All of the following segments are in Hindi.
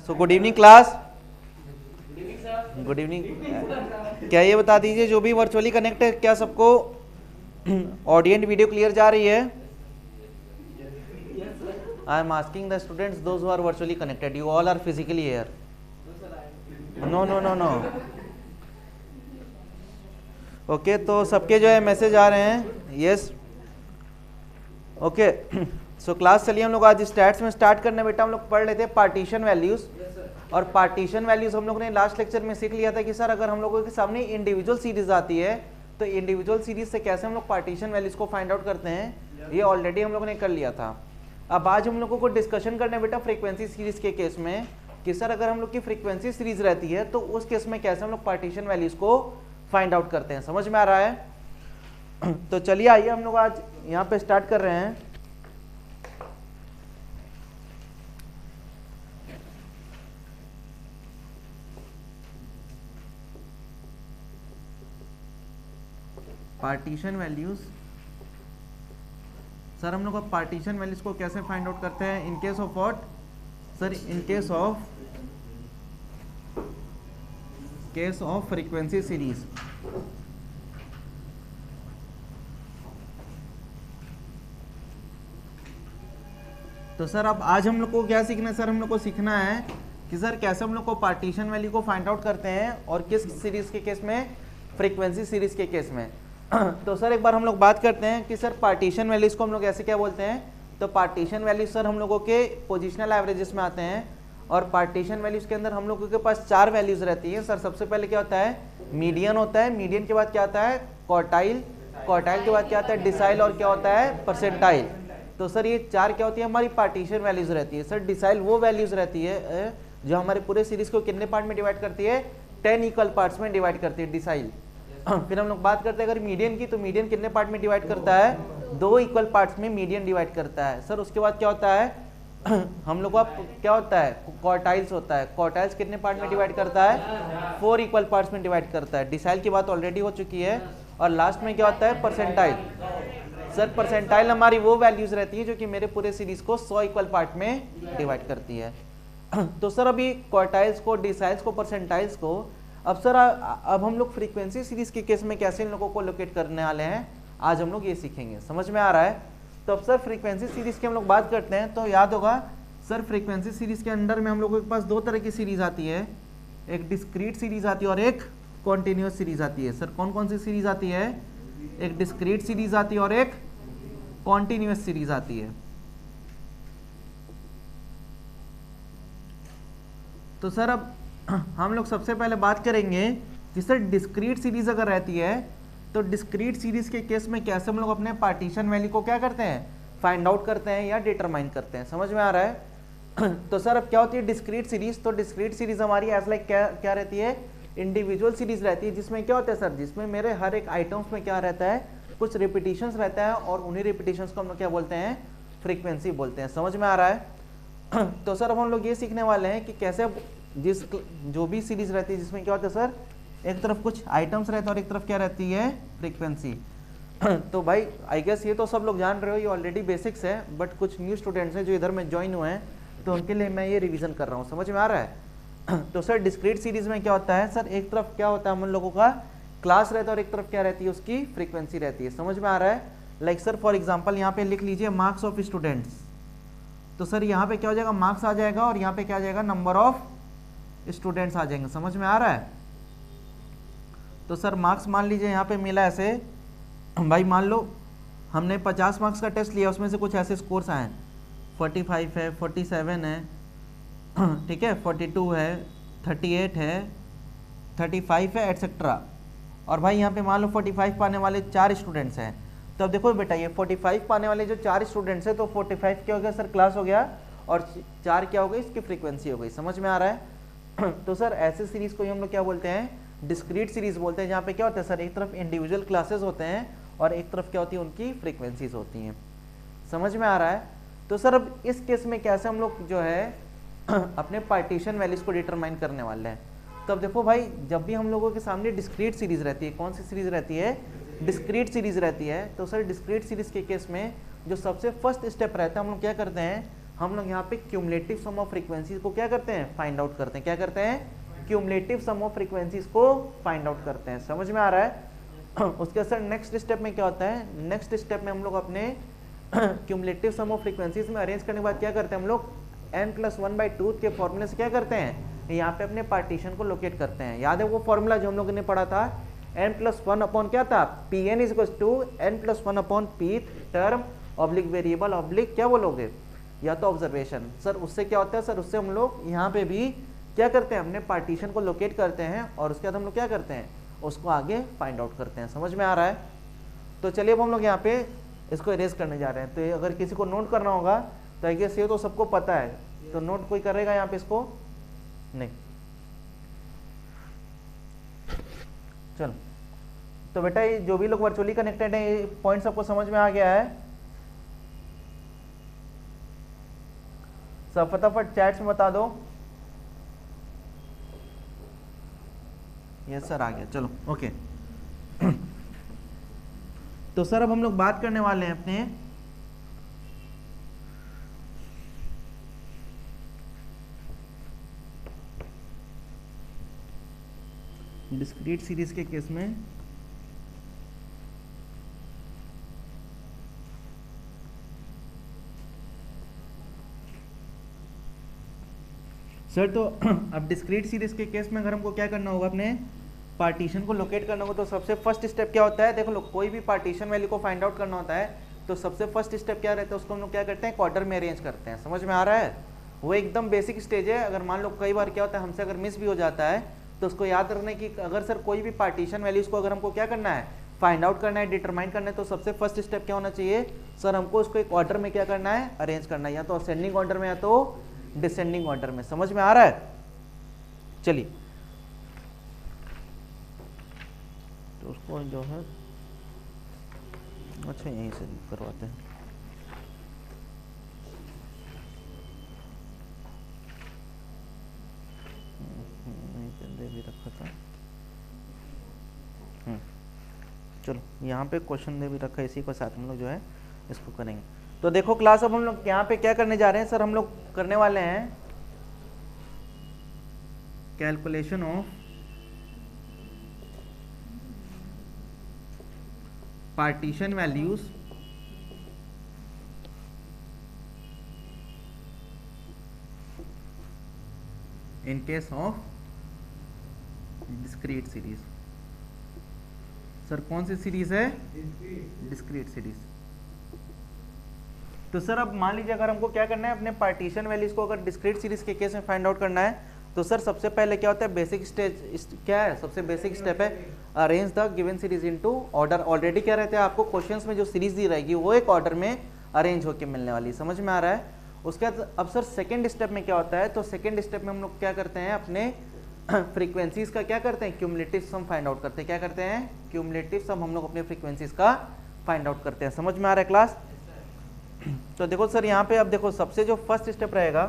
So good evening class. Good evening. क्या ये बता दीजिए जो भी वर्चुअली कनेक्ट है क्या सबको ऑडियंट वीडियो क्लियर जा रही है? I am asking the students those who are virtually connected, you all are physically here? No no no no. Okay, तो सबके जो है मैसेज आ रहे हैं। Yes, okay. सो क्लास चलिए हम लोग आज स्टैट्स में स्टार्ट करने बेटा। हम लोग पढ़ लेते हैं पार्टीशन वैल्यूज। और पार्टीशन वैल्यूज हम लोग ने लास्ट लेक्चर में सीख लिया था कि सर अगर हम लोगों के सामने इंडिविजुअल सीरीज आती है तो इंडिविजुअल सीरीज से कैसे हम लोग पार्टीशन वैल्यूज को फाइंड आउट करते हैं, ये ऑलरेडी हम लोग ने कर लिया था। अब आज हम लोगों को डिस्कशन करना है बेटा फ्रीक्वेंसी सीरीज के केस में कि सर अगर हम लोग की फ्रीक्वेंसी सीरीज रहती है तो उस केस में कैसे हम लोग पार्टीशन वैल्यूज को फाइंड आउट करते हैं। समझ में आ रहा है? तो चलिए आइए हम लोग आज यहाँ पे स्टार्ट कर रहे हैं। Partition values. सर हम लोग पार्टीशन वैल्यूज को कैसे फाइंड आउट करते हैं? In case of what sir? In case of frequency series. तो सर अब आज हम लोग को क्या सीखना है? सर हम लोग को सीखना है कि सर कैसे हम लोग को पार्टीशन वैल्यू को फाइंड आउट करते हैं और किस सीरीज के केस में? फ्रीक्वेंसी सीरीज के केस में। तो सर एक बार हम लोग बात करते हैं कि सर पार्टीशन वैल्यूज को हम लोग ऐसे क्या बोलते हैं। तो पार्टीशन वैल्यूज सर हम लोगों के पोजिशनल एवरेजेस में आते हैं और पार्टीशन वैल्यूज के अंदर हम लोगों के पास 4 वैल्यूज रहती है। सर सबसे पहले क्या होता है? मीडियन होता है। मीडियन के बाद क्या आता है? क्वार्टाइल। क्वार्टाइल के बाद क्या आता है? डिसाइल। और क्या होता है? परसेंटाइल। तो सर ये 4 क्या होती है? हमारी पार्टीशन वैल्यूज रहती है। सर डिसाइल वो वैल्यूज रहती है जो हमारे पूरे सीरीज को कितने पार्ट में डिवाइड करती है? 10 इक्वल पार्ट्स में डिवाइड करती है, डिसाइल। फिर हम लोग बात करते हैं अगर मीडियन की, तो मीडियन कितने पार्ट में डिवाइड करता है? 2 इक्वल पार्ट्स में मीडियन डिवाइड करता है। सर उसके बाद क्या होता है? हम लोग का क्या होता है? क्वार्टाइल्स होता है। क्वार्टाइल्स कितने पार्ट में डिवाइड करता है? 4 इक्वल पार्ट्स में डिवाइड करता है। डिसाइल की बात ऑलरेडी हो चुकी है। और लास्ट में क्या होता है? परसेंटाइल। सर परसेंटाइल हमारी वो वैल्यूज रहती है जो कि मेरे पूरे सीरीज को 100 इक्वल पार्ट में डिवाइड करती है। तो सर अभी क्वार्टाइल्स को, डिसाइल्स को, परसेंटाइल्स को, अब सर अब हम लोग फ्रीक्वेंसी सीरीज के केस में कैसे इन लोगों को लोकेट करने वाले हैं, आज हम लोग ये सीखेंगे। समझ में आ रहा है? तो अब सर फ्रीक्वेंसी सीरीज की हम लोग बात करते हैं तो याद होगा सर फ्रीक्वेंसी सीरीज के अंदर में हम लोगों के पास 2 तरह की सीरीज आती है। एक डिस्क्रीट सीरीज आती है और एक कॉन्टिन्यूस सीरीज आती है। सर कौन कौन सी सीरीज आती है? एक डिस्क्रीट सीरीज आती है और एक कॉन्टिन्यूस सीरीज आती है। तो सर अब हम लोग सबसे पहले बात करेंगे कि सर डिस्क्रीट सीरीज अगर रहती है तो डिस्क्रीट सीरीज के केस में कैसे हम लोग अपने पार्टीशन वैल्यू को क्या करते हैं? फाइंड आउट करते हैं या डिटरमाइन करते हैं। समझ में आ रहा है? तो सर अब क्या होती है डिस्क्रीट सीरीज? तो डिस्क्रीट सीरीज हमारी एज लाइक क्या रहती है? इंडिविजुअल सीरीज रहती है जिसमें क्या होता है सर? जिसमें मेरे हर एक आइटम्स में क्या रहता है? कुछ रिपीटिशंस रहता है और उन्हीं रिपीटिशंस को हम लोग क्या बोलते हैं? फ्रीक्वेंसी बोलते हैं। समझ में आ रहा है? तो सर अब हम लोग ये सीखने वाले हैं कि कैसे जो भी सीरीज रहती है जिसमें क्या होता है सर? एक तरफ कुछ आइटम्स रहते हैं और एक तरफ क्या रहती है? फ्रीक्वेंसी। तो भाई आई गेस ये तो सब लोग जान रहे हो, ये ऑलरेडी बेसिक्स है, बट कुछ न्यू स्टूडेंट्स हैं जो इधर में ज्वाइन हुए हैं तो उनके लिए मैं ये रिवीजन कर रहा हूँ। समझ में आ रहा है? तो सर डिस्क्रीट सीरीज में क्या होता है सर? एक तरफ क्या होता है हम लोगों का? क्लास रहता है और एक तरफ क्या रहती है? उसकी फ्रीक्वेंसी रहती है। समझ में आ रहा है? लाइक सर फॉर एग्जाम्पल यहाँ पे लिख लीजिए मार्क्स ऑफ स्टूडेंट्स। तो सर यहाँ पे क्या हो जाएगा? मार्क्स आ जाएगा और यहाँ पे क्या आ जाएगा? नंबर ऑफ स्टूडेंट्स आ जाएंगे। समझ में आ रहा है? तो सर मार्क्स मान लीजिए यहाँ पे मिला ऐसे, भाई मान लो हमने 50 मार्क्स का टेस्ट लिया, उसमें से कुछ ऐसे स्कोर्स आए 45 है, 47 है, ठीक है, 42 है, 38 है, 35 है, एटसेट्रा। और भाई यहाँ पे मान लो 45 पाने वाले 4 स्टूडेंट्स हैं। तो अब देखो बेटा ये 45 पाने वाले जो 4 स्टूडेंट्स हैं तो 45 क्या हो गया सर? क्लास हो गया और 4 क्या हो गई? इसकी फ्रीक्वेंसी हो गई। समझ में आ रहा है? तो सर ऐसे सीरीज को हम लोग क्या बोलते हैं? डिस्क्रीट सीरीज बोलते हैं, जहाँ पे क्या होता है सर? एक तरफ इंडिविजुअल क्लासेस होते हैं और एक तरफ क्या होती है? उनकी फ्रीक्वेंसीज होती हैं। समझ में आ रहा है? तो सर अब इस केस में कैसे हम लोग जो है अपने पार्टीशन वैल्यूज को डिटरमाइन करने वाले हैं। तो अब देखो भाई जब भी हम लोगों के सामने डिस्क्रीट सीरीज रहती है, कौन सी सीरीज रहती है? डिस्क्रीट सीरीज रहती है। तो सर डिस्क्रीट सीरीज के केस में जो सबसे फर्स्ट स्टेप रहता है हम लोग क्या करते हैं? हम लोग यहाँ पे क्यूमुलेटिव सम ऑफ फ्रीक्वेंसीज को क्या करते हैं, फाइंड आउट करते हैं। क्या करते हैं, क्यूमुलेटिव सम ऑफ फ्रीक्वेंसीज को फाइंड आउट करते हैं। समझ में आ रहा है। उसके बाद नेक्स्ट स्टेप में क्या होता है, नेक्स्ट स्टेप में हम लोग अपने क्यूमुलेटिव सम ऑफ फ्रीक्वेंसीज में अरेंज करने के बाद क्या करते हैं हम लोग, n+1/2 के फॉर्मूले से क्या करते हैं, यहाँ पे अपने पार्टीशन को लोकेट करते हैं। याद है वो फॉर्मूला जो हम लोगों ने पढ़ा था, n+1 अपॉन क्या था, Pn = n+1 upon p term oblique variable oblique क्या बोलोगे, या तो ऑब्जर्वेशन। सर उससे क्या होता है, सर उससे हम लोग यहाँ पे भी क्या करते हैं, अपने पार्टीशन को लोकेट करते हैं और उसके बाद हम लोग क्या करते हैं, उसको आगे फाइंड आउट करते हैं। समझ में आ रहा है। तो चलिए अब हम लोग यहाँ पे इसको इरेज करने जा रहे हैं। तो ये अगर किसी को नोट करना होगा तो आई गेस ये तो सबको पता है, तो नोट कोई करेगा यहाँ पे इसको, नहीं। चलो तो बेटा ये जो भी लोग वर्चुअली कनेक्टेड है, ये पॉइंट सबको समझ में आ गया है। सब फटाफट चैट्स में बता दो। यस सर आ गया, चलो ओके। तो सर अब हम लोग बात करने वाले हैं अपने डिस्क्रीट सीरीज के केस में सर। तो अब डिस्क्रीट सीरीज के केस में अगर हमको क्या करना होगा, अपने पार्टीशन को लोकेट करना होगा, तो सबसे फर्स्ट स्टेप क्या होता है, देखो लोग कोई भी पार्टीशन वैल्यू को फाइंड आउट करना होता है तो सबसे फर्स्ट स्टेप क्या रहता है, उसको हम लोग क्या करते हैं, क्वार्टर में अरेंज करते हैं। समझ में आ रहा है। वो एकदम बेसिक स्टेज है। अगर मान लो कई बार क्या होता है हमसे अगर मिस भी हो जाता है तो उसको याद रखने की, अगर सर कोई भी पार्टीशन वैल्यूज को अगर हमको क्या करना है, फाइंड आउट करना है, डिटरमाइन करना है, तो सबसे फर्स्ट स्टेप क्या होना चाहिए सर, हमको उसको एक ऑर्डर में क्या करना है, अरेंज करना है, या तो असेंडिंग ऑर्डर में या तो डिसेंडिंग ऑर्डर में। समझ में आ रहा है। चलिए तो उसको जो है अच्छा यहीं से करवाते हैं। दे भी रखा था। चलो यहाँ पे क्वेश्चन दे भी रखा है, इसी को साथ हम लोग जो है इसको करेंगे। तो देखो क्लास, अब हम लोग यहाँ पे क्या करने जा रहे हैं सर, हम लोग करने वाले हैं calculation of partition values in case of discrete series. Sir कौन सी सीरीज है, डिस्क्रीट सीरीज। तो सर अब मान लीजिए अगर हमको क्या करना है, अपने पार्टीशन वैल्यूज को अगर डिस्क्रीट सीरीज के केस में फाइंड आउट करना है, तो सर सबसे पहले क्या होता है, बेसिक स्टेज क्या है, सबसे बेसिक स्टेप है arrange the given series into order. Already क्या रहता है, आपको क्वेश्चंस में जो सीरीज दी रहेगी वो एक ऑर्डर में अरेंज होकर मिलने वाली। समझ में आ रहा है। उसके बाद अब सर सेकेंड स्टेप में क्या होता है, तो सेकेंड स्टेप में हम लोग क्या करते हैं, अपने फ्रीक्वेंसीज का क्या करते हैं, क्यूमुलेटिव सम फाइंड आउट करते हैं। क्या करते हैं, क्यूमुलेटिव सम हम लोग अपने फ्रीक्वेंसीज का फाइंड आउट करते हैं। समझ में आ रहा है क्लास। तो देखो सर यहाँ पे अब देखो सबसे जो फर्स्ट स्टेप रहेगा,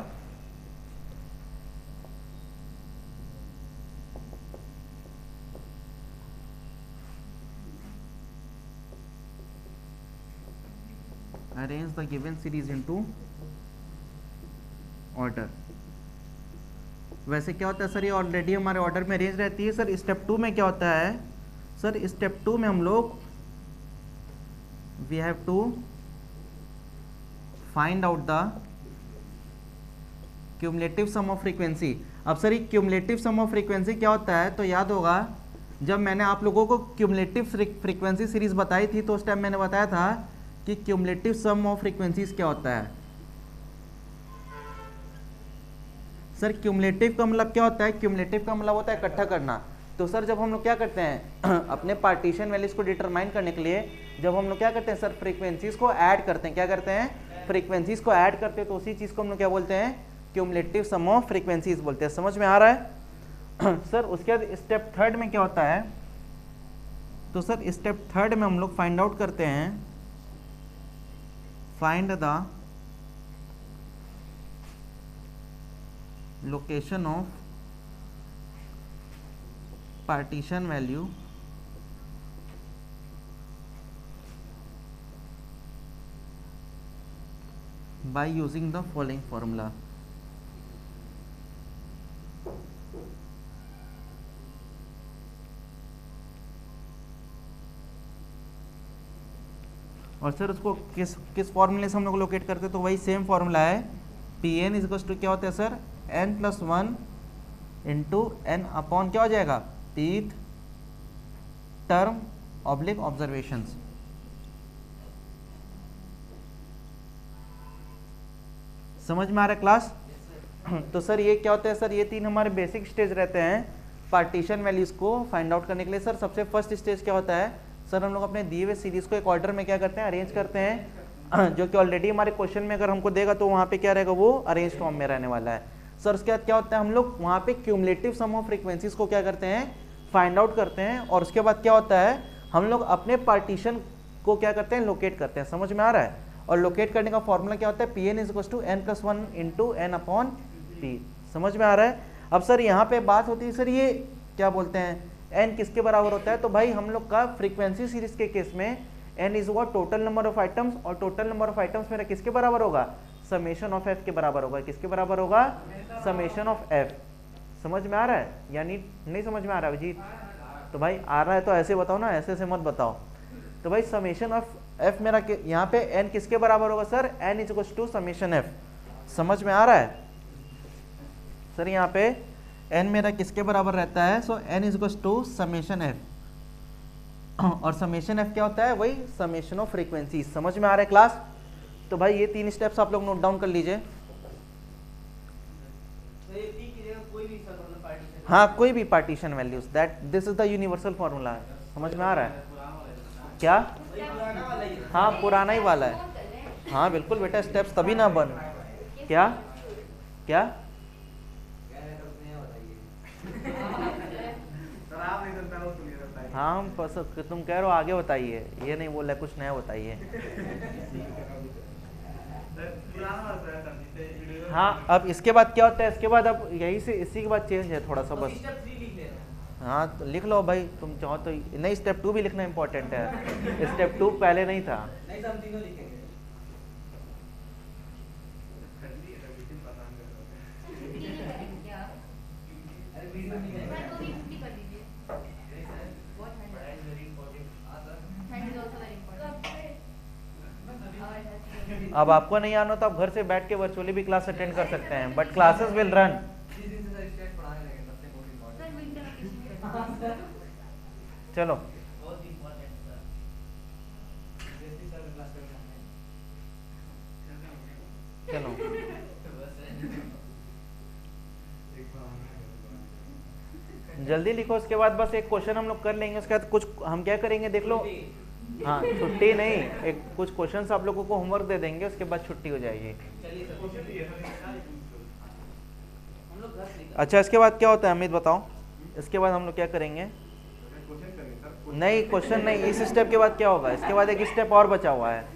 arrange the given series into order. वैसे क्या होता है सर, ये ऑलरेडी हमारे ऑर्डर में अरेंज रहती है। सर स्टेप 2 में क्या होता है, सर स्टेप 2 में हम लोग we have to find out the cumulative sum of frequency. अब सर ये क्यूमुलेटिव सम ऑफ फ्रीक्वेंसी क्या होता है, तो याद होगा जब मैंने आप लोगों को क्यूमुलेटिव फ्रीक्वेंसी सीरीज बताई थी तो उस टाइम मैंने बताया था कि क्यूमुलेटिव सम ऑफ फ्रीक्वेंसीज क्या होता है। सर क्यूमुलेटिव का मतलब क्या होता है, क्यूमुलेटिव का मतलब होता है इकट्ठा करना। तो सर जब हम लोग क्या करते हैं अपने पार्टीशन वैल्यूज को डिटरमाइन करने के लिए जब हम लोग क्या करते हैं सर, फ्रीक्वेंसीज को ऐड करते हैं। क्या करते हैं, फ्रीक्वेंसीज को ऐड करते हैं, तो उसी चीज को हम लोग क्या बोलते हैं, क्यूमुलेटिव सम ऑफ फ्रीक्वेंसीज बोलते हैं। समझ में आ रहा है। सर उसके बाद स्टेप थर्ड में क्या होता है, तो सर स्टेप थर्ड में हम लोग फाइंड आउट करते हैं, find the location of partition value by using the following formula. और सर उसको किस किस फॉर्मूले से हम लोग लोकेट करते हैं, तो वही सेम फॉर्मूला है, पी एन इज टू क्या होता है sir, N plus one into N upon क्या हो जाएगा, पीथ टर्म ऑब्लिक ऑब्जर्वेशंस। समझ में आ रहा है क्लास? तो सर ये क्या होता है सर, ये तीन हमारे बेसिक स्टेज रहते हैं पार्टीशन वैल्यूज को फाइंड आउट करने के लिए। सर सबसे फर्स्ट स्टेज क्या होता है सर, हम लोग अपने दिए हुए सीरीज को एक ऑर्डर में क्या करते हैं, अरेंज करते हैं, जो कि ऑलरेडी हमारे क्वेश्चन में अगर हमको देगा तो वहाँ पे क्या रहेगा, वो अरेंज फॉर्म में रहने वाला है। सर उसके बाद क्या होता है, हम लोग वहाँ पे क्यूमुलेटिव सम ऑफ फ्रीक्वेंसीज को क्या करते हैं, फाइंड आउट करते हैं, और उसके बाद क्या होता है, हम लोग अपने पार्टीशन को क्या करते हैं, लोकेट करते हैं। समझ में आ रहा है? और लोकेट करने का फॉर्मूला क्या होता है, P N is equal to N plus one into N upon P. समझ में आ रहा है? अब सर यहाँ पे बात होती है सर, ये क्या बोलते हैं, n किसके बराबर होता है, तो भाई हम लोग का फ्रीक्वेंसी सीरीज के केस में n इज हुआ टोटल नंबर ऑफ आइटम्स, और टोटल नंबर ऑफ आइटम्स मेरा किसके बराबर होगा, समेशन ऑफ f के बराबर होगा। किसके बराबर होगा, समेशन ऑफ f। समझ में आ रहा है या नहीं समझ में आ रहा है अभिजीत? तो भाई आ रहा है तो ऐसे बताओ ना, ऐसे मत बताओ। तो भाई समेशन ऑफ f मेरा यहाँ पे n किसके बराबर होगा sir, n is equal to summation f। समझ में आ रहा है सर? यहाँ पे n मेरा किसके बराबर रहता है, so n is equal to summation f, और समेशन f क्या होता है, वही समेशन ऑफ फ्रीक्वेंसी। समझ में आ रहा है क्लास? तो भाई ये तीन स्टेप्स आप लोग नोट डाउन कर लीजिए। हाँ कोई भी partition values, that this is the universal formula. समझ में आ रहा है क्या? हाँ पुराना ही वाला है। हाँ बिल्कुल बेटा, स्टेप्स तभी ना बन, क्या क्या हाँ हम तुम कह रहे हो आगे बताइए, ये नहीं बोल रहे कुछ नया बताइए। हाँ अब इसके बाद क्या होता है, इसके बाद अब यही से इसी के बाद चेंज है थोड़ा सा बस। हाँ तो लिख लो भाई, तुम चाहो तो नहीं, स्टेप 2 भी लिखना इंपॉर्टेंट है, स्टेप 2 पहले नहीं था। अब आपको नहीं आना तो आप घर से बैठ के वर्चुअली भी क्लास अटेंड कर सकते हैं, बट क्लासेस विल रन। चलो चलो जल्दी लिखो, उसके बाद बस एक क्वेश्चन हम लोग कर लेंगे, उसके बाद कुछ हम क्या करेंगे देख लो। हाँ छुट्टी नहीं, एक कुछ क्वेश्चंस आप लोगों को होमवर्क दे देंगे, उसके बाद छुट्टी हो जाएगी। अच्छा इसके बाद क्या होता है अमित बताओ, इसके बाद हम लोग क्या करेंगे? नहीं क्वेश्चन नहीं, इस स्टेप के बाद क्या होगा, इसके बाद एक स्टेप और बचा हुआ है।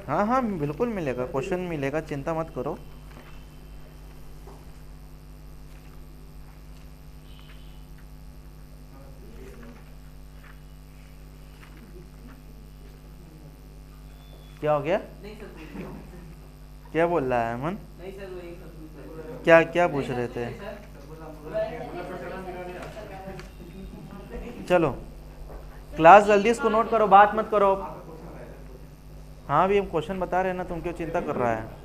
हाँ हाँ बिल्कुल मिलेगा, क्वेश्चन मिलेगा, चिंता मत करो। क्या हो गया? क्या बोल रहा है अमन? क्या क्या पूछ रहे थे? चलो क्लास जल्दी इसको नोट करो, बात मत करो। हाँ अभी हम क्वेश्चन बता रहे हैं ना, तुम क्यों चिंता कर रहा है?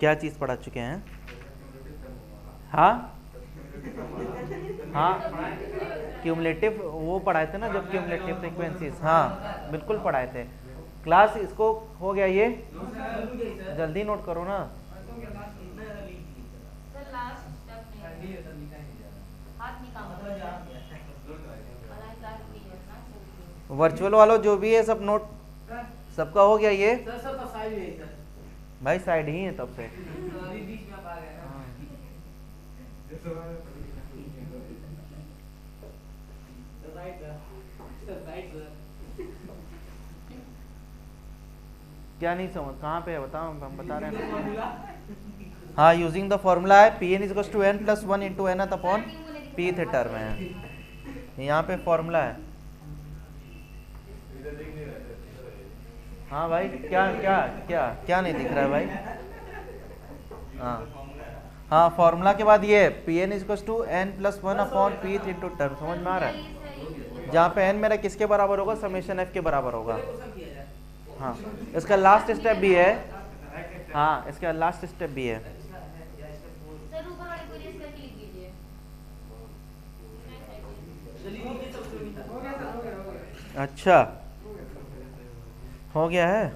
क्या चीज पढ़ा चुके हैं? हाँ हाँ क्यूमुलेटिव वो पढ़ाए थे ना, जब क्यूमुलेटिव फ्रीक्वेंसीज, हाँ बिल्कुल पढ़ाए थे। क्लास इसको हो गया, ये जल्दी नोट करो ना। वर्चुअल वालों जो भी है सब नोट सबका हो गया ये सर सबका साइड है सर। भाई साइड ही है तब से। अभी बीच में आप आ गए। Right sir, right sir. क्या नहीं समझ कहाँ पे है बताओ, हम बता रहे हैं। हाँ यूजिंग द फॉर्मूला है P N is to N plus one into N upon P th term है, यहाँ पे फॉर्मूला है। हाँ भाई क्या क्या क्या क्या नहीं दिख रहा है भाई। हाँ फॉर्मूला के बाद ये P N is to N plus one upon P into term, समझ में आ रहा है। जहाँ पे एन मेरा किसके बराबर होगा, समेशन एफ के बराबर होगा। हाँ इसका लास्ट स्टेप भी है, हाँ इसका लास्ट स्टेप भी है। अच्छा हो गया है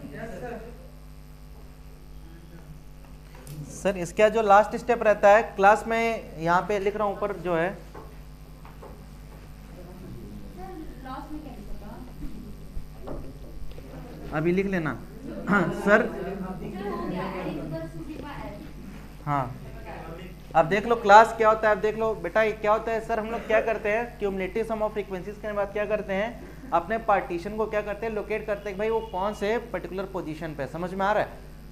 सर। इसका जो लास्ट स्टेप रहता है क्लास में, यहाँ पे लिख रहा हूँ ऊपर जो है, अभी लिख लेना। हाँ सर हाँ अब देख लो क्लास क्या होता है। अब देख लो बेटा ये क्या होता है सर, हम लोग क्या करते हैं क्यूमुलेटिव सम ऑफ फ्रीक्वेंसीज के बाद क्या करते हैं, अपने पार्टीशन को क्या करते हैं, लोकेट करते हैं भाई वो कौन से पर्टिकुलर पोजीशन पे, समझ में आ रहा है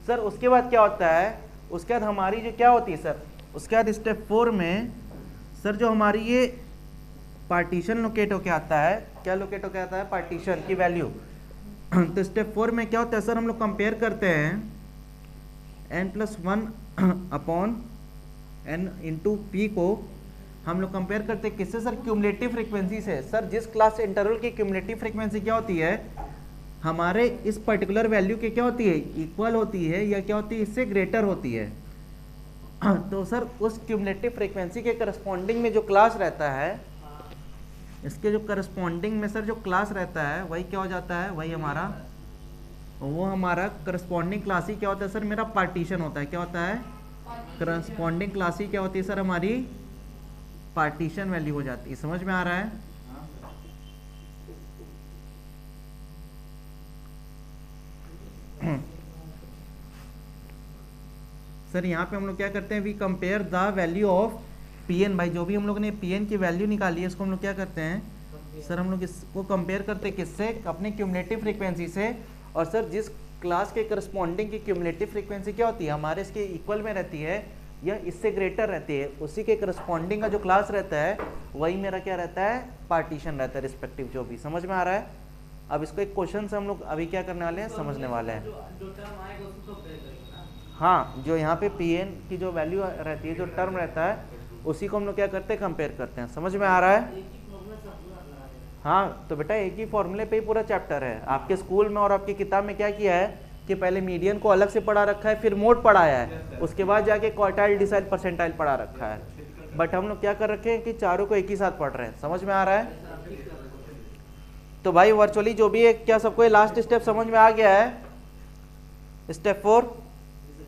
सर। उसके बाद क्या होता है, उसके बाद हमारी जो क्या होती है सर, उसके बाद स्टेप 4 में सर जो हमारी ये पार्टीशन लोकेट होके आता है, क्या लोकेट होके आता है, पार्टीशन की वैल्यू। तो स्टेप 4 में क्या होता है सर, हम लोग कंपेयर करते हैं n+1 upon n into P को हम लोग कंपेयर करते हैं किससे सर, क्यूमुलेटिव फ्रीक्वेंसी से। सर जिस क्लास इंटरवल की क्यूमुलेटिव फ्रीक्वेंसी क्या होती है, हमारे इस पर्टिकुलर वैल्यू के क्या होती है, इक्वल होती है या क्या होती है, इससे ग्रेटर होती है। तो सर उस क्यूमुलेटिव फ्रीक्वेंसी के करस्पॉन्डिंग में जो क्लास रहता है, इसके जो करस्पॉन्डिंग में सर जो क्लास रहता है वही क्या हो जाता है, वही हमारा, वो हमारा करस्पॉन्डिंग क्लास ही क्या होता है सर, मेरा पार्टीशन होता है। क्या होता है, करस्पॉन्डिंग क्लास ही क्या होती है सर, हमारी पार्टीशन वैल्यू हो जाती है। समझ में आ रहा है। सर यहाँ पे हम लोग क्या करते हैं, we compare the value of P N. भाई जो भी हम लोग ने पी एन की वैल्यू निकाली है इसको हम लोग क्या करते हैं सर, हम लोग इसको कंपेयर करते हैं किससे, अपने क्यूमुलेटिव फ्रीक्वेंसी से। और सर जिस क्लास के करस्पॉन्डिंग की क्यूमुलेटिव फ्रीक्वेंसी क्या होती है, हमारे इसके इक्वल में रहती है या इससे ग्रेटर रहती है, उसी के करस्पॉन्डिंग का जो क्लास रहता है वही मेरा क्या रहता है, पार्टीशन रहता है रिस्पेक्टिव जो भी। समझ में आ रहा है। अब इसको एक क्वेश्चन से हम लोग अभी क्या करने वाले हैं, समझने वाले हैं। हाँ जो यहाँ पे पी एन की जो वैल्यू रहती है, जो टर्म रहता है, उसी को हम लोग क्या करते हैं, कंपेयर करते हैं। समझ में आ रहा है। हाँ तो बेटा एक ही फॉर्मूले पे ही पूरा चैप्टर है। आपके स्कूल में और आपकी किताब में क्या किया है कि पहले मीडियन को अलग से पढ़ा रखा है, फिर मोड पढ़ाया है, उसके बाद जाके क्वार्टाइल, डिसाइल, परसेंटाइल पढ़ा रखा है। बट हम लोग क्या कर रखे हैं कि चारों को एक ही साथ पढ़ रहे हैं। समझ में आ रहा है। तो भाई वर्चुअली जो भी है, क्या सबको लास्ट स्टेप समझ में आ गया है। स्टेप 4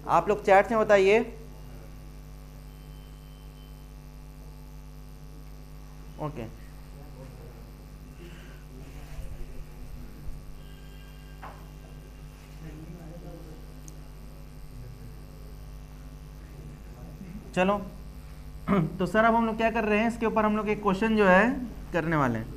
आप लोग चैट में बताइए। ओके चलो। तो सर अब हम लोग क्या कर रहे हैं, इसके ऊपर हम लोग एक क्वेश्चन जो है करने वाले हैं।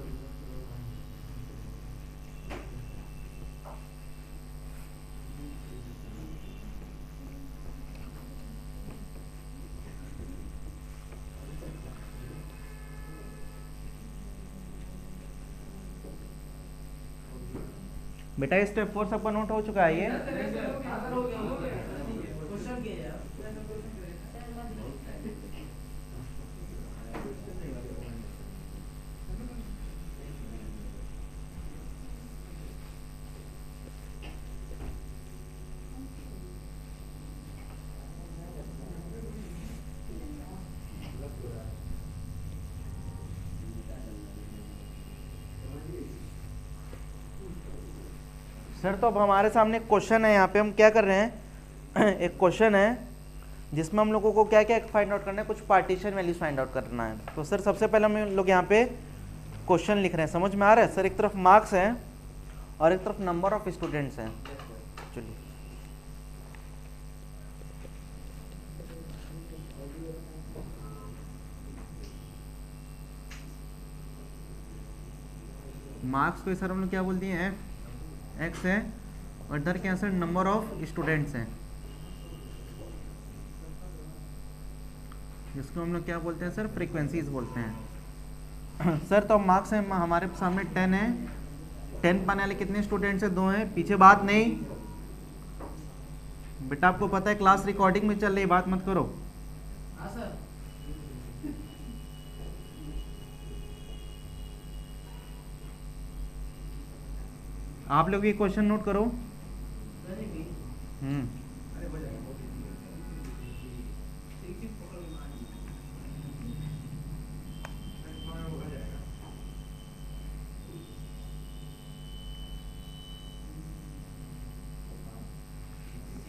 बेटा स्टेप 4 सबका नोट हो चुका है ये। सर तो अब हमारे सामने क्वेश्चन है, यहाँ पे हम क्या कर रहे हैं एक क्वेश्चन है जिसमें हम लोगों को क्या क्या फाइंड आउट करना है, कुछ पार्टीशन वैल्यूज फाइंड आउट करना है। तो सर सबसे पहले हम लोग यहाँ पे क्वेश्चन लिख रहे हैं। समझ में आ रहा है सर। एक तरफ मार्क्स है और एक तरफ नंबर ऑफ स्टूडेंट्स हैं। Yes sir. चलिए मार्क्स को सर हम लोग क्या बोल दिए हैं, एक्स है, और इधर क्या है सर, नंबर ऑफ स्टूडेंट्स हैं, जिसको हम लोग क्या बोलते हैं सर, फ्रीक्वेंसीज बोलते हैं। सर तो मार्क्स है हमारे सामने 10 है, 10 पाने वाले कितने स्टूडेंट्स हैं, 2 हैं, पीछे बात नहीं बेटा, आपको पता है क्लास रिकॉर्डिंग में चल रही, बात मत करो। हाँ सर। आप लोग ये क्वेश्चन नोट करो।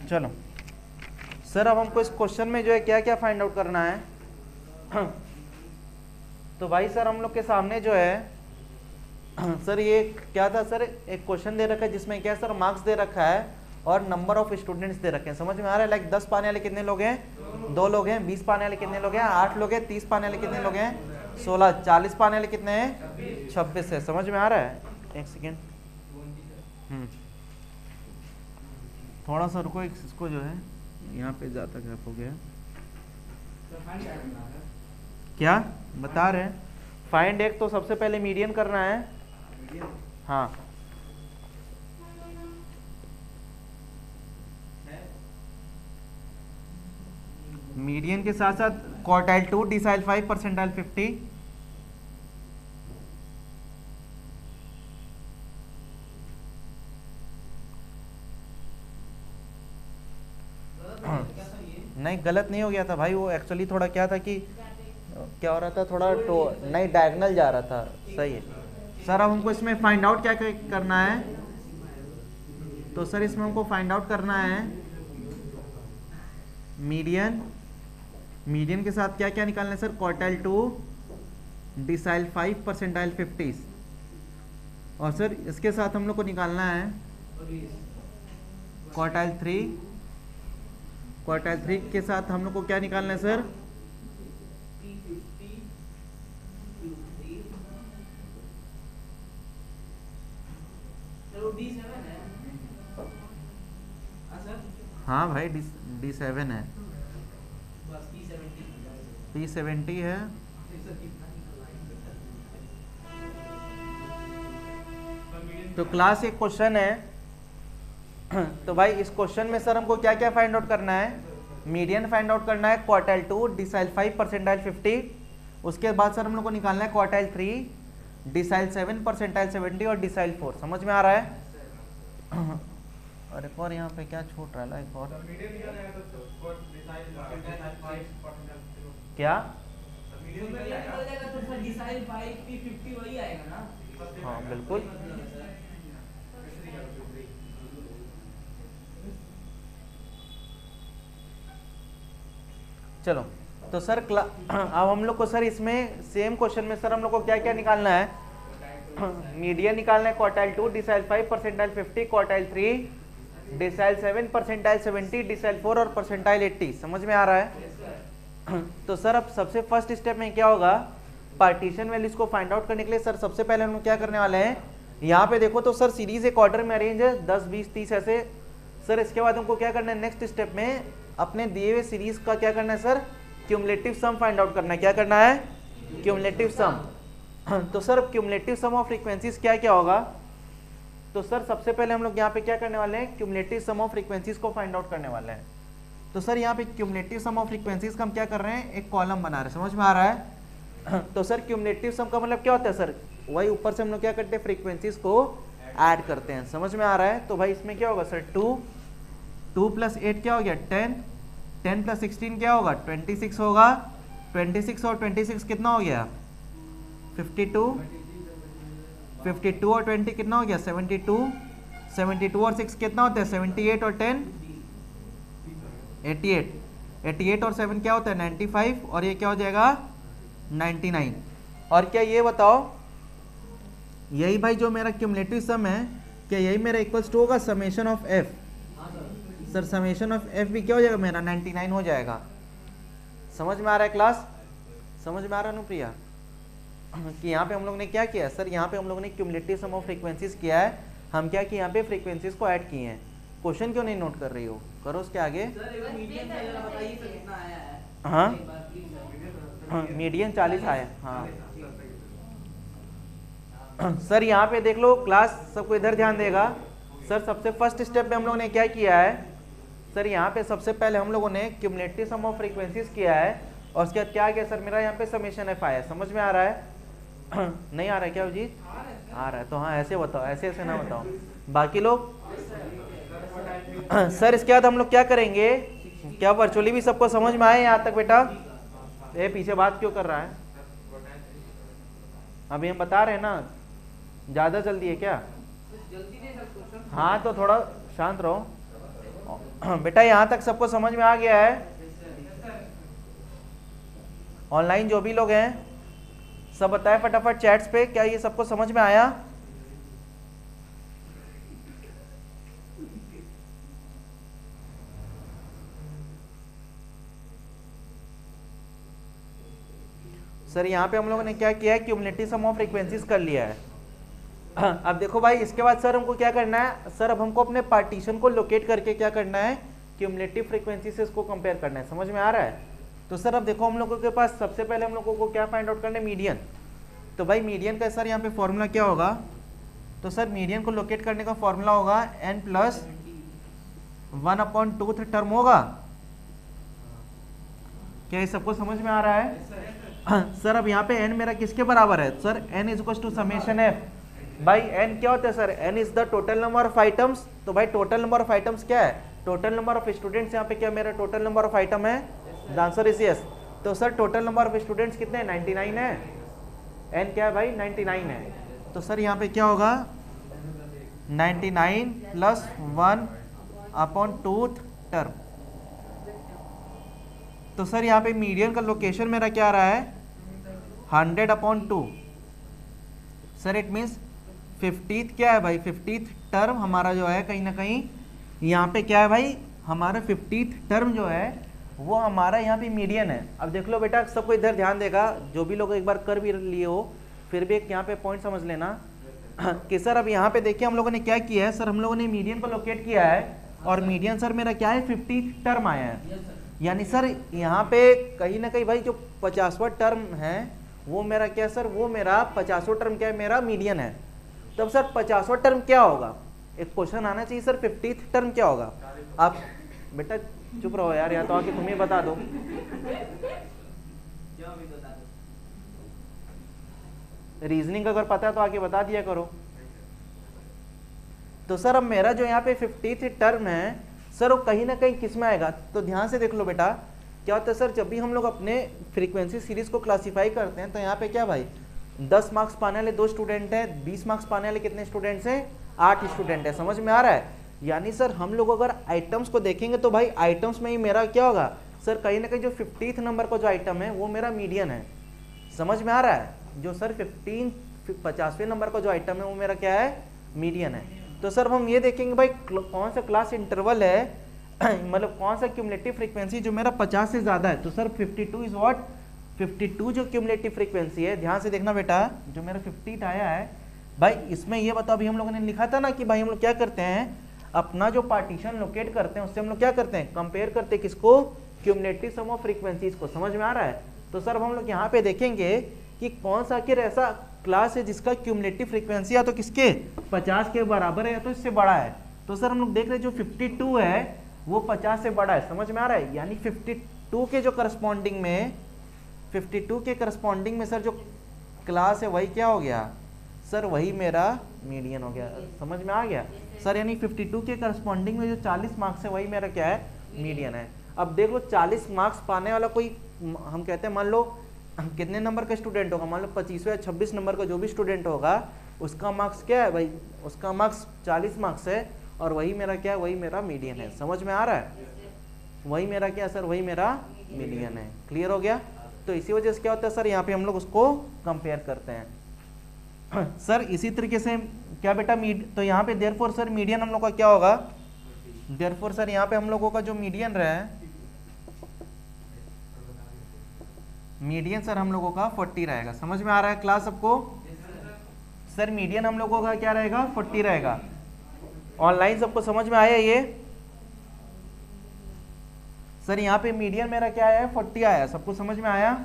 चलो सर अब हमको इस क्वेश्चन में जो है क्या क्या फाइंड आउट करना है। तो भाई सर हम लोग के सामने जो है सर ये क्या था सर, एक क्वेश्चन दे रखा है जिसमें क्या सर मार्क्स दे रखा है और नंबर ऑफ स्टूडेंट्स दे रखे हैं। समझ में आ रहा है, लाइक 10 पाने वाले कितने लोग हैं, 2 लोग हैं, 20 पाने वाले कितने लोग हैं, 8 लोग हैं, 30 पाने वाले कितने लोग हैं, 16, 40 पाने वाले कितने हैं, 26 है। समझ में आ रहा है, एक सेकेंड थोड़ा सा रुको, इसको जो है यहाँ पे ज़्यादा गैप हो गया। क्या बता रहे हैं, फाइंड एक तो सबसे पहले मीडियन करना है। हाँ मीडियन के साथ साथ क्वार्टाइल 2, डिसाइल 5, परसेंटाइल 50। नहीं गलत नहीं हो गया था भाई, वो एक्चुअली थोड़ा क्या था कि क्या हो रहा था, थोड़ा नहीं डायगोनल जा रहा था। सही है सर, अब हमको इसमें फाइंड आउट क्या करना है, तो सर इसमें हमको फाइंड आउट करना है मीडियन। मीडियन के साथ क्या क्या निकालना है सर, क्वार्टाइल 2, डिसाइल 5, परसेंटाइल 50। और सर इसके साथ हम लोग को निकालना है क्वार्टाइल 3। क्वार्टाइल 3 के साथ हम लोग को क्या निकालना है सर, हाँ भाई D7 है, P70 है। तो क्लास एक क्वेश्चन है। तो भाई इस क्वेश्चन में सर हमको क्या क्या फाइंड आउट करना है, मीडियन फाइंड आउट करना है, क्वार्टाइल 2, डिसाइल 5, परसेंटाइल 50। उसके बाद सर हम लोग को निकालना है क्वार्टाइल 3, डिसाइल 7, परसेंटाइल 70 और डिसाइल 4। समझ में आ रहा है। और एक और यहाँ पे क्या छूट रहा है, एक और क्या, हाँ बिल्कुल। चलो तो सर अब हम लोग को सर इसमें सेम क्वेश्चन में सर हम लोग को क्या क्या निकालना है, मीडियन निकालना है, quartile 2, decile 5, percentile 50, quartile 3, decile 7, percentile 70, decile 4 और परसेंटाइल 80। समझ में आ रहा है। तो सर अब सबसे फर्स्ट स्टेप में क्या होगा, पार्टीशन वैल्यूज को फाइंड आउट करने के लिए सर सबसे पहले हम लोग क्या करने वाले हैं, यहाँ पे देखो तो सर सीरीज एक ऑर्डर में अरेंज है 10, 20, 30 ऐसे। सर इसके बाद हमको क्या करना है, नेक्स्ट स्टेप में अपने दिए हुए सीरीज का क्या करना है sir, cumulative sum find out करना है। क्या करना है, क्यूमुलेटिव सम। तो sir cumulative sum of frequencies क्या क्या होगा, तो सर सबसे पहले हम लोग यहाँ पे क्या करने वाले हैं, क्यूमुलेटिव सम ऑफ फ्रीक्वेंसीज को फाइंड आउट करने वाले हैं। तो सर यहाँ पे क्यूमुलेटिव सम ऑफ फ्रीक्वेंसीज का हम क्या कर रहे हैं, एक कॉलम बना रहे हैं। समझ में आ रहा है। तो सर क्यूमुलेटिव सम का मतलब क्या होता है सर, वही ऊपर से हम लोग क्या करते हैं, फ्रीक्वेंसीज को ऐड करते हैं। समझ में आ रहा है। तो भाई इसमें क्या होगा सर, 2 + 8 क्या हो गया, 10, 10 + 16 क्या होगा, 26 होगा, 26 और 26 कितना हो गया, 52, 52 और 20 कितना हो गया, 72, 72 और 6 कितना होता है, 78 और 10 88, 88 और 7 क्या होता है, 95 और ये क्या हो जाएगा, 99। और क्या ये बताओ, यही भाई जो मेरा क्यूमुलेटिव सम है क्या यही मेरा इक्वल्स टू होगा समेशन ऑफ एफ? हाँ sir. Sir summation of F भी क्या हो जाएगा मेरा 99 हो जाएगा। समझ में आ रहा है क्लास? समझ में आ रहा है अनुप्रिया कि यहाँ पे हम लोग ने क्या किया है? सर यहाँ पे हम लोग ने क्यूमुलेटिव सम ऑफ फ्रीक्वेंसीज किया है। हम क्या किए यहाँ पे फ्रीक्वेंसीज को ऐड किए हैं। क्वेश्चन क्यों नहीं नोट कर रही हो? करो उसके आगे। सर एक बार मीडियम का जरा बताइए सर कितना आया है? हाँ एक बार प्लीज सर। हाँ मीडियन 40 आया। हाँ सर यहाँ पे देख लो क्लास, सबको इधर ध्यान देगा। सर सबसे फर्स्ट स्टेप में हम लोगों ने क्या किया है? सर यहाँ पे सबसे पहले हम लोगों ने क्यूमुलेटिव सम ऑफ फ्रीक्वेंसीज किया है और उसके बाद क्या किया सर? मेरा यहाँ पे समेशन एफ आया। समझ में आ रहा है? नहीं आ रहा है क्या अजीत? आ रहा है तो हाँ ऐसे बताओ, ऐसे ऐसे ना बताओ। बाकी लोग सर इसके बाद हम लोग क्या करेंगे? क्या वर्चुअली भी सबको समझ में आए यहाँ तक बेटा? ये पीछे बात क्यों कर रहा है? अभी हम बता रहे हैं ना, ज्यादा जल्दी है क्या? जल्दी नहीं सर क्वेश्चन। हाँ तो थोड़ा शांत रहो बेटा। यहाँ तक सबको समझ में आ गया है? ऑनलाइन जो भी लोग हैं सब बताए फटाफट चैट्स पे, क्या ये सबको समझ में आया? सर यहाँ पे हम लोगों ने क्या किया है? क्यूमुलेटिव सम ऑफ फ्रीक्वेंसीज कर लिया है। अब देखो भाई इसके बाद सर हमको क्या करना है? सर अब हमको अपने पार्टीशन को लोकेट करके क्या करना है? क्यूमुलेटिव फ्रीक्वेंसी से इसको कंपेयर करना है। समझ में आ रहा है? तो सर अब देखो हम लोगों के पास सबसे पहले हम लोगों को क्या फाइंड आउट करना है? मीडियन। तो भाई मीडियन का सर यहाँ पे फॉर्मूला क्या होगा? तो सर मीडियन को लोकेट करने का फॉर्मूला होगा n प्लस 1/2 टर्म होगा। क्या ये सबको समझ में आ रहा है? सर अब यहाँ पे n मेरा किसके बराबर है? Sir n is equal to summation f। भाई n क्या होता है sir? n is the total number of items. तो भाई टोटल नंबर ऑफ आइटम्स क्या है? Total number of students. यहाँ पे क्या मेरा टोटल नंबर ऑफ आइटम है? The answer is yes. तो sir total number of students कितने हैं? 99 है। n क्या है भाई? 99 है। तो सर यहाँ पे क्या होगा? 99 प्लस 1/2 टर्म। तो सर यहाँ पे मीडियन का लोकेशन मेरा क्या आ रहा है? 100/2। सर इट मीन्स 50th क्या है भाई? 50th टर्म हमारा जो है कहीं ना कहीं यहाँ पे क्या है भाई? हमारा 50th टर्म जो है वो हमारा यहाँ पे मीडियन है। अब देख लो बेटा, सबको इधर ध्यान देगा, जो भी लोग एक बार कर भी लिए हो फिर भी एक यहाँ पे पॉइंट समझ लेना कि सर अब यहाँ पे देखिए हम लोगों ने क्या किया है? सर हम लोगों ने मीडियन को लोकेट किया है और मीडियन सर मेरा क्या है? 50th टर्म आया है। यानी सर यहाँ पे कहीं ना कहीं भाई जो 50वां टर्म है वो मेरा क्या है सर? वो मेरा 50वां टर्म क्या है? मेरा मीडियन है। तब सर 50वां टर्म क्या होगा? एक क्वेश्चन आना चाहिए सर 50th टर्म क्या होगा? आप बेटा चुप रहो यार, या तो आके तुम ही बता दो। क्यों भी बता दो। रीजनिंग अगर पता है तो आके बता दिया करो। तो सर अब मेरा जो यहाँ पे 50th टर्म है सर वो कहीं ना कहीं किस में आएगा? तो ध्यान से देख लो बेटा, क्या होता है सर जब भी हम लोग अपने फ्रीक्वेंसी सीरीज को क्लासीफाई करते हैं तो यहाँ पे क्या भाई 10 मार्क्स पाने वाले 2 स्टूडेंट हैं, 20 मार्क्स पाने वाले कितने स्टूडेंट्स हैं? 8 स्टूडेंट है। समझ में आ रहा है? यानी सर हम लोग अगर आइटम्स को देखेंगे तो भाई आइटम्स में ही मेरा क्या होगा सर? कहीं ना कहीं जो 50th नंबर का जो आइटम है वो मेरा मीडियन है। समझ में आ रहा है? जो सर 50वें नंबर का जो आइटम है वो मेरा क्या है? मीडियन है। तो सर हम ये देखेंगे भाई कौन सा क्लास इंटरवल है मतलब कौन सा क्यूमुलेटिव फ्रीक्वेंसी जो मेरा 50 से ज्यादा है। तो सर 52 इज व्हाट? 52 जो क्यूमुलेटिव फ्रीक्वेंसी है, ध्यान से देखना बेटा, जो मेरा 50 आया है भाई इसमें ये बताओ, अभी हम लोगों ने लिखा था ना कि भाई हम लोग क्या करते हैं? अपना जो पार्टीशन लोकेट करते हैं उससे हम लोग क्या करते हैं? कंपेयर करते हैं किसको? क्यूमुलेटिव सम ऑफ फ्रीक्वेंसीज को। समझ में आ रहा है? तो सर हम लोग यहाँ पे देखेंगे कि कौन सा आखिर ऐसा क्लास है जिसका क्यूमुलेटिव फ्रीक्वेंसी या तो किसके 50 के बराबर है या तो इससे बड़ा है। तो सर हम लोग देख रहे हैं जो 52 है वो 50 से बड़ा है। समझ में आ रहा है? यानी 52 के जो करस्पॉन्डिंग में 52 के करस्पॉन्डिंग में सर जो क्लास है वही क्या हो गया सर? वही मेरा मीडियन हो गया। समझ में आ गया सर? यानी 52 के करस्पॉन्डिंग में जो 40 मार्क्स है वही मेरा क्या है? मीडियन है। अब देख लो 40 मार्क्स पाने वाला कोई, हम कहते हैं मान लो कितने नंबर का स्टूडेंट होगा? मान लो 25वें या 26 नंबर का जो भी स्टूडेंट होगा उसका मार्क्स क्या है भाई? उसका मार्क्स 40 मार्क्स है और वही मेरा क्या है? वही मेरा मीडियन है। समझ में आ रहा है? वही मेरा क्या है सर? वही मेरा मीडियन है। क्लियर हो गया? तो इसी वजह से क्या होता है सर यहाँ पे हम लोग उसको कंपेयर करते हैं। सर इसी तरीके से क्या बेटा तो यहाँ पे देयरफॉर सर मीडियन हम लोग का क्या होगा, देयरफॉर सर यहाँ पे हम लोगों का जो मीडियन रहा है, मीडियन सर हम लोगों का 40 रहेगा। समझ में आ रहा है क्लास सबको? सर मीडियन हम लोगों का क्या रहेगा, 40 रहेगा। ऑनलाइन सबको समझ में आया ये? सर यहाँ पे मीडियन मेरा क्या आया है, 40 आया। सबको समझ में आया?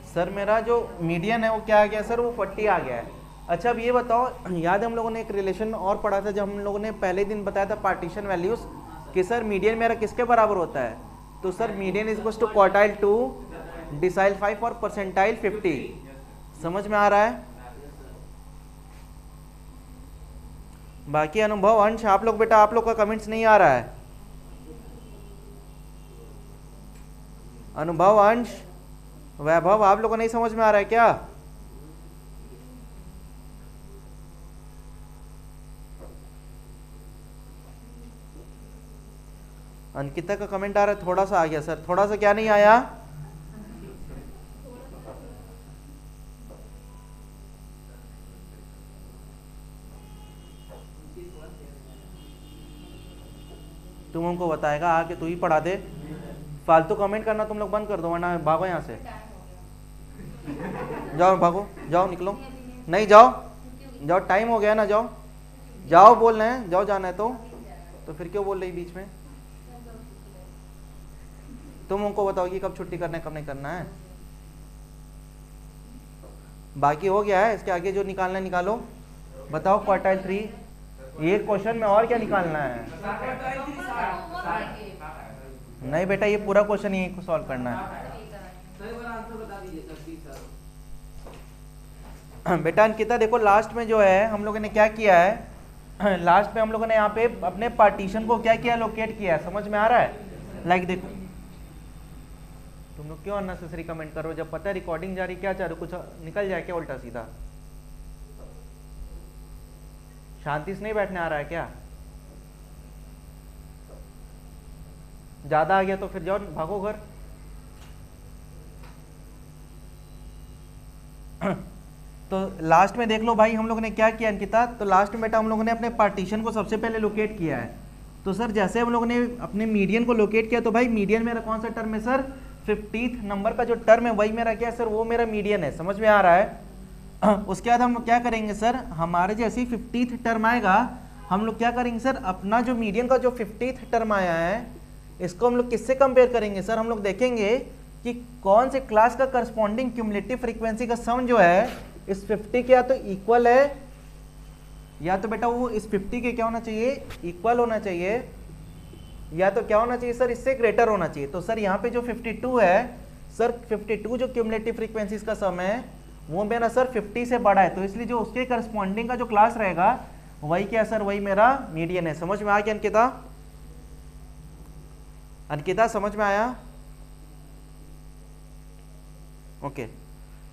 सर मेरा जो मीडियन है वो क्या आ गया सर, वो 40 आ गया है। अच्छा अब ये बताओ, याद है हम लोगों ने एक रिलेशन और पढ़ा था जब हम लोगों ने पहले दिन बताया था पार्टीशन वैल्यूज कि सर मीडियन मेरा किसके बराबर होता है? तो sir median is equals to quartile 2, decile 5 और परसेंटाइल 50। समझ में आ रहा है? बाकी अनुभव अंश आप लोग बेटा, आप लोग का कमेंट्स नहीं आ रहा है। अनुभव अंश वैभव आप लोगों को नहीं समझ में आ रहा है क्या? अंकिता का कमेंट आ रहा है, थोड़ा सा आ गया सर, थोड़ा सा क्या नहीं आया? तुम हमको बताएगा आके, तू ही पढ़ा दे। फालतू कमेंट करना तुम लोग बंद कर दो वरना भागो यहाँ से। जाओ भागो, जाओ निकलो। नहीं जाओ, जाओ टाइम हो गया ना, जाओ जाओ, बोल रहे हैं जाओ, जाना है तो फिर क्यों बोल रही बीच में? तुम उनको बताओगी कब छुट्टी करना है कब नहीं करना है। बाकी हो गया है, इसके आगे जो निकालना है निकालो। बताओ क्वार्टाइल 3, एक क्वेश्चन में और क्या निकालना है? नहीं बेटा ये पूरा क्वेश्चन यही को सॉल्व करना है। बेटा अंकिता देखो लास्ट में जो है हम लोगों ने क्या किया है, लास्ट में हम लोगों ने यहाँ पे अपने पार्टीशन को क्या किया, लोकेट किया है। समझ में आ रहा है? लाइक देखो तुम लोग क्यों अननेसेसरी कमेंट कर रहे हो, जब पता है रिकॉर्डिंग जारी, क्या चाह रहे हो, कुछ निकल जाए क्या उल्टा सीधा? शांति से नहीं बैठने आ रहा है क्या? ज्यादा आ गया तो फिर जाओ भागो घर। तो लास्ट में देख लो भाई हम लोगों ने क्या किया अंकिता, तो लास्ट में बेटा हम लोगों ने अपने पार्टीशन को सबसे पहले लोकेट किया है। तो सर जैसे हम लोगों ने अपने मीडियन को लोकेट किया तो भाई मीडियन मेरा कौन सा टर्म है सर, 50th नंबर का जो टर्म है वही मेरा क्या है सर, वो मेरा मीडियन है। समझ में आ रहा है? उसके बाद हम लोग क्या करेंगे सर, हमारे जैसे ही 50th टर्म आएगा हम लोग क्या करेंगे सर, अपना जो मीडियन का जो 50th टर्म आया है इसको हम लोग किससे कंपेयर करेंगे सर, हम लोग देखेंगे कि कौन से क्लास का करस्पॉन्डिंग क्यूमुलेटिव फ्रीक्वेंसी का सम जो है इस 50 के या तो इक्वल है या तो बेटा वो इस 50 के क्या होना चाहिए, इक्वल होना चाहिए, या तो क्या होना चाहिए सर, इससे ग्रेटर होना चाहिए। तो सर यहाँ पे जो 52 है सर, 52 जो क्यूमुलेटिव फ्रीक्वेंसीज का सम है वो मेरा सर 50 से बड़ा है, तो इसलिए जो उसके करस्पॉन्डिंग का जो क्लास रहेगा वही क्या सर, वही मेरा मीडियन है। समझ में आ गया अंकिता? अंकिता समझ में आया? ओके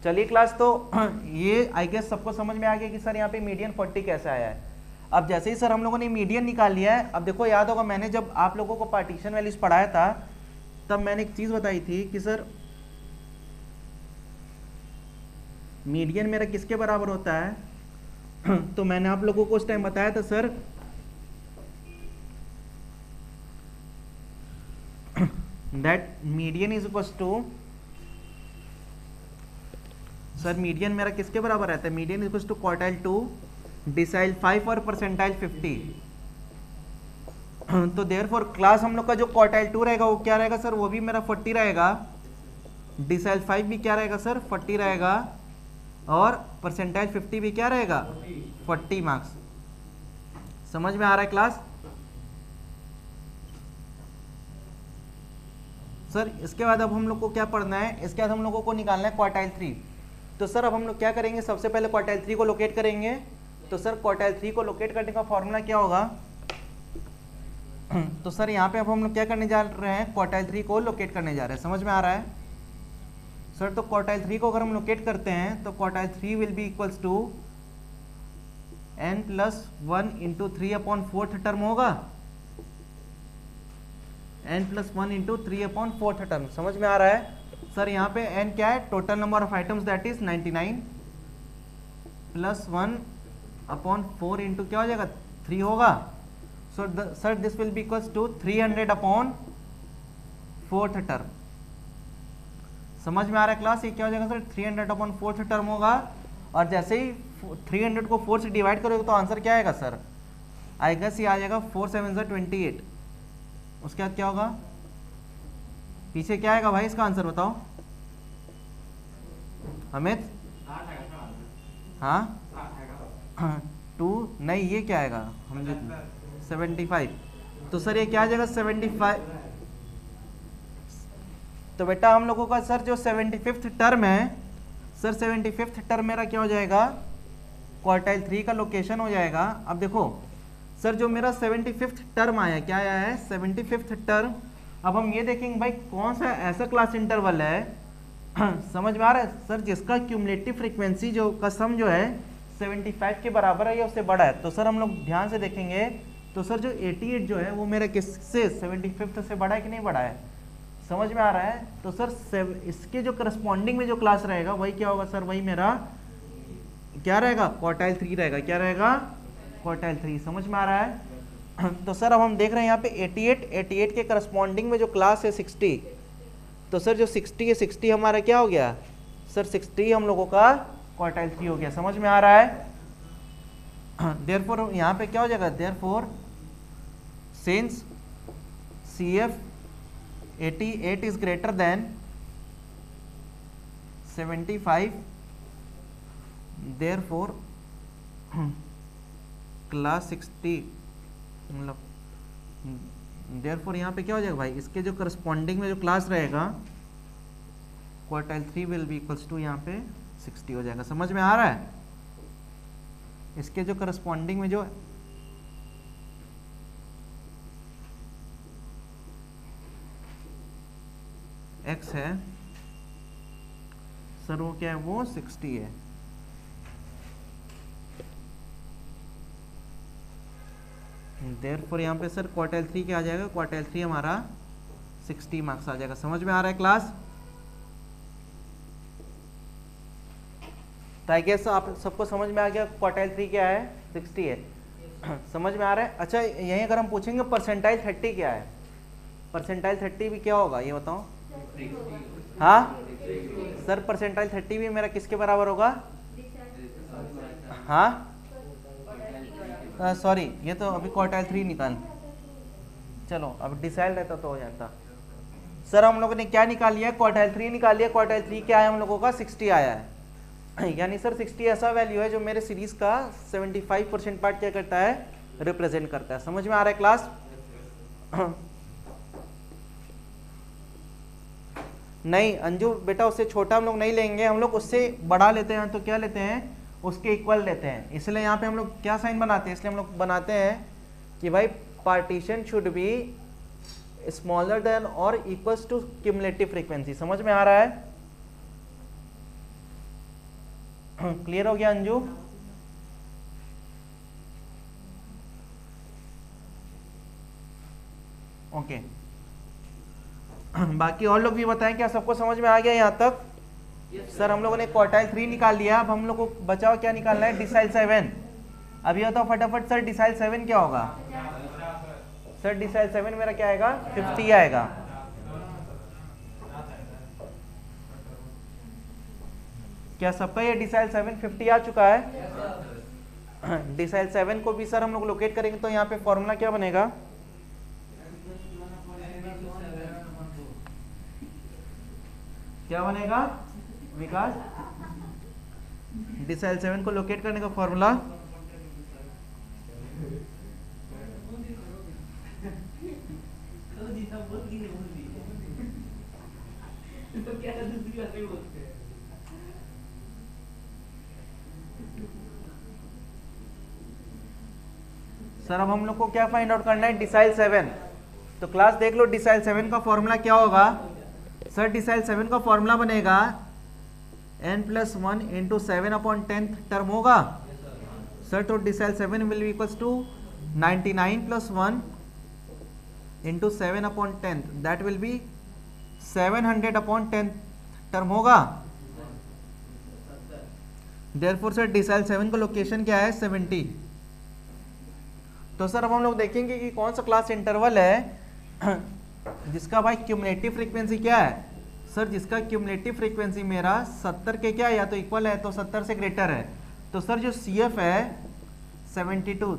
चलिए क्लास, तो ये आई गेस सबको समझ में आ गया कि सर यहाँ पे मीडियन 40 कैसे आया है। अब जैसे ही सर हम लोगों ने मीडियन निकाल लिया है, अब देखो याद होगा मैंने जब आप लोगों को पार्टीशन वैल्यूज पढ़ाया था तब मैंने एक चीज बताई थी कि सर मीडियन मेरा किसके बराबर होता है। तो मैंने आप लोगों को उस टाइम बताया था sir that median is equal to, sir median मेरा किसके बराबर रहता है, median equal to quartile 2, decile 5 और परसेंटाइल 50। तो देयरफॉर क्लास हम लोग का जो क्वार्टाइल 2 रहेगा वो क्या रहेगा सर, वो भी मेरा 40 रहेगा, डिसाइल 5 भी क्या रहेगा सर 40 रहेगा, और परसेंटाइल 50 भी क्या रहेगा 40 मार्क्स। समझ में आ रहा है क्लास? सर इसके बाद अब हम लोग को क्या पढ़ना है, इसके बाद हम लोगों को निकालना है क्वार्टाइल 3। तो सर अब हम लोग क्या करेंगे, सबसे पहले क्वार्टाइल 3 को लोकेट करेंगे। तो सर क्वार्टाइल 3 को लोकेट करने का फॉर्मूला क्या होगा, तो सर यहाँ पे अब हम लोग क्या करने जा रहे हैं, क्वार्टाइल 3 को लोकेट करने जा रहे हैं। समझ में आ रहा है सर? तो क्वार्टाइल 3 को अगर हम लोकेट करते हैं तो quartile 3 will be equals to n plus 1 into 3/4 term होगा, n प्लस 1 इंटू 3/4 टर्म। समझ में आ रहा है सर? यहाँ पे n क्या है? Total number of items that is 99 plus 1/4 into क्या हो जाएगा? 3 होगा। So sir this will be equals to 300/4 term. समझ में आ रहा है क्लास? ये क्या हो जाएगा सर? 300/4 टर्म होगा। और जैसे ही 300 को 4 से डिवाइड करोगे तो आंसर क्या आएगा सर? आएगा सी आ जाएगा 4 7 28। उसके बाद क्या होगा? पीछे क्या आएगा भाई इसका आंसर बताओ अमित? हाँ 2 नहीं, ये क्या आएगा? 75। तो सर ये क्या आ जाएगा? 75। तो बेटा हम लोगों का सर जो 75th टर्म है सर, 75th टर्म मेरा क्या हो जाएगा? क्वार्टाइल 3 का लोकेशन हो जाएगा। अब देखो सर जो मेरा 75th टर्म आया, क्या आया है? 75th term. अब हम ये देखेंगे भाई कौन सा ऐसा क्लास इंटरवल है समझ में आ रहा है सर, जिसका क्यूमुलेटिव फ्रीक्वेंसी जो का सम जो है 75 के बराबर है या उससे बड़ा है। तो सर हम लोग ध्यान से देखेंगे तो सर जो 88 जो है वो मेरा किससे 75th से बड़ा है कि नहीं बड़ा है? समझ में आ रहा है? तो सर इसके जो करस्पॉन्डिंग में जो क्लास रहेगा वही क्या होगा सर? वही मेरा क्या रहेगा? क्वार्टाइल 3 रहेगा। क्या रहेगा? क्वार्टाइल 3। समझ में आ रहा है? तो सर अब हम देख रहे हैं यहाँ पे 88 के करस्पॉन्डिंग में जो क्लास है 60। तो सर जो 60 है 60 हमारा क्या हो गया सर? 60 हम लोगों का क्वार्टाइल 3 हो गया। समझ में आ रहा है? देयरफॉर यहाँ पे क्या हो जाएगा? Therefore since CF 88 is greater than 75, therefore class 60 मतलब therefore यहाँ पे क्या हो जाएगा भाई? इसके जो करस्पॉन्डिंग में जो क्लास रहेगा quartile 3 will be equals to यहाँ पे 60 हो जाएगा। समझ में आ रहा है? इसके जो करस्पॉन्डिंग में जो x है सर वो क्या है? वो 60 है। देयरफॉर यहाँ पे सर क्वार्टाइल 3 क्या आ जाएगा? क्वार्टाइल 3 हमारा 60 मार्क्स आ जाएगा। समझ में आ रहा है क्लास? तो आई गेस आप सबको समझ में आ गया क्वार्टाइल 3 क्या है? 60 है। समझ में आ रहा है? अच्छा यहीं अगर हम पूछेंगे परसेंटाइल 30 क्या है? परसेंटाइल 30 भी क्या होगा ये बताओ? हाँ सर परसेंटाइल 30 भी मेरा किसके बराबर होगा? हाँ सॉरी ये तो अभी क्वार्टाइल 3 निकाल, चलो अब डिसाइड रहता तो हो जाता। सर हम लोगों ने क्या निकाल लिया? क्वार्टाइल 3 निकाल लिया। क्वार्टाइल 3 क्या आया हम लोगों का? 60 आया है। यानी सर 60 ऐसा वैल्यू है जो मेरे सीरीज का 75% पार्ट क्या करता है? रिप्रेजेंट करता है। समझ में आ रहा है क्लास? नहीं अंजू बेटा उससे छोटा हम लोग नहीं लेंगे, हम लोग उससे बड़ा लेते हैं। तो क्या लेते हैं? उसके इक्वल लेते हैं। इसलिए यहाँ पे हम लोग क्या साइन बनाते हैं? इसलिए हम लोग बनाते हैं कि भाई partition should be smaller than और इक्वल्स टू क्यूमुलेटिव फ्रीक्वेंसी। समझ में आ रहा है? क्लियर हो गया अंजू? ओके बाकी और लोग भी बताएं क्या सबको समझ में आ गया यहाँ तक? सर हम लोगों ने क्वार्टाइल 3 निकाल लिया। अब हम लोग को बचाओ क्या निकालना है? डिसाइल 7। अभी बताओ फटाफट सर डिसाइल 7 क्या होगा? सर डिसाइल 7 मेरा क्या आएगा? 50 आएगा। क्या सबका ये डिसाइल 7 50 आ चुका है? डिसाइल 7 को भी सर हम लोग लोकेट करेंगे तो यहाँ पे फॉर्मूला क्या बनेगा? क्या बनेगा विकास? डिसाइल 7 को लोकेट करने का फॉर्मूला सर अब हम लोग को क्या फाइंड आउट करना है? डिसाइल 7। तो क्लास देख लो डिसाइल 7 का फॉर्मूला क्या होगा? सर डिसाइल 7 का फॉर्मूला बनेगा n+1 इंटू 7/10 टर्म होगा। सर तो decile 7 will be equals to 99 plus 1 into 7 upon 10, that will be 700 upon 10 term होगा। देयरफॉर सर डिसाइल 7 का लोकेशन क्या है 70। तो सर अब हम लोग देखेंगे कि कौन सा क्लास इंटरवल है जिसका भाई क्यूमुलेटिव फ्रीक्वेंसी क्या है। सर जिसका क्यूमुलेटिव फ्रीक्वेंसी मेरा 70 के क्या या तो इक्वल है तो 70 से ग्रेटर है। तो सर जो CF है 72,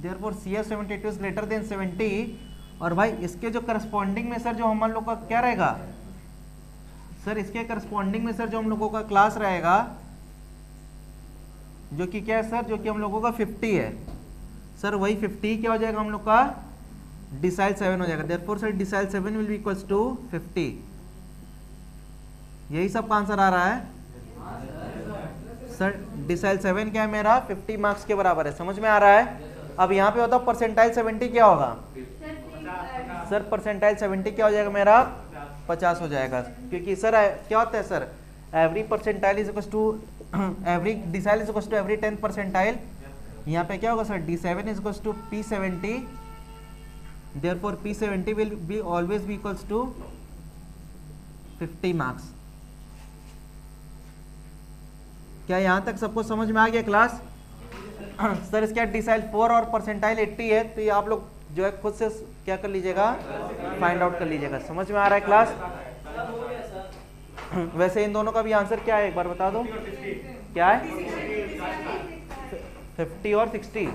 therefore CF 72 is greater than 70। और भाई इसके जो करस्पॉन्डिंग में सर जो हम लोग का क्या रहेगा, सर इसके करस्पॉन्डिंग में सर जो हम लोगों का क्लास रहेगा जो कि क्या है सर, जो कि हम लोगों का 50 है। सर वही 50 क्या हो जाएगा हम लोग का डिसाइल 7 हो जाएगा। Therefore sir decile 7 will be equals to 50। यही सब का आंसर आ रहा है सर। डिसाइल 7 क्या है मेरा 50 मार्क्स के बराबर है, समझ में आ रहा है। अब यहाँ पे होता परसेंटाइल 70 क्या होगा सर, परसेंटाइल 70 क्या हो जाएगा मेरा 50 हो जाएगा, क्योंकि सर क्या होता है sir every percentile is equal to every decile is equal to every 10th percentile. यहाँ पे क्या होगा sir D7 is equal to P70, therefore P70 will be always be equals to 50 marks. क्या यहाँ तक सबको समझ में आ गया क्लास? सर इसका डिसाइल 4 और परसेंटाइल 80 है, तो ये आप लोग जो है खुद से क्या कर लीजिएगा फाइंड आउट कर लीजिएगा। समझ में आ रहा है क्लास? वैसे इन दोनों का भी आंसर क्या है एक बार बता दो, क्या है 50 और 60।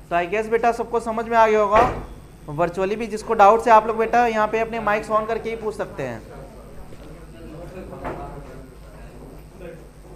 तो आई गेस बेटा सबको समझ में आ गया होगा। वर्चुअली भी जिसको डाउट है आप लोग बेटा यहाँ पे अपने माइक्स ऑन करके ही पूछ सकते हैं।